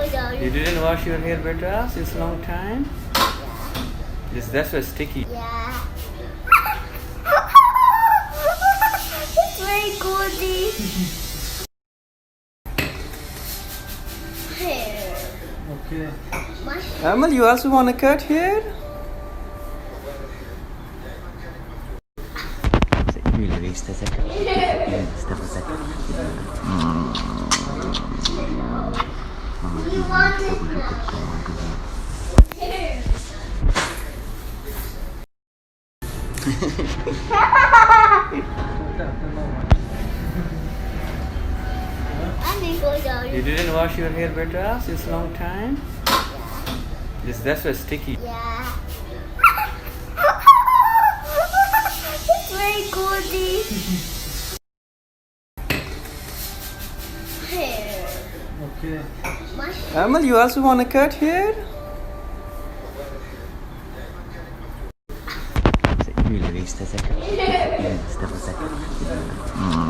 You didn't wash your hair, beta, since long time? Yes, that's why sticky. Yeah. It's very cozy. Hair. Okay. My Amal, you also want to cut hair? Vista second. Vista for second. you want hair. You didn't wash your hair, beta, since long time? Yes, that's why sticky. Yeah. It's very cozy. Hair. Okay. My Amal, you also want to cut hair? Vista second. Vista for second.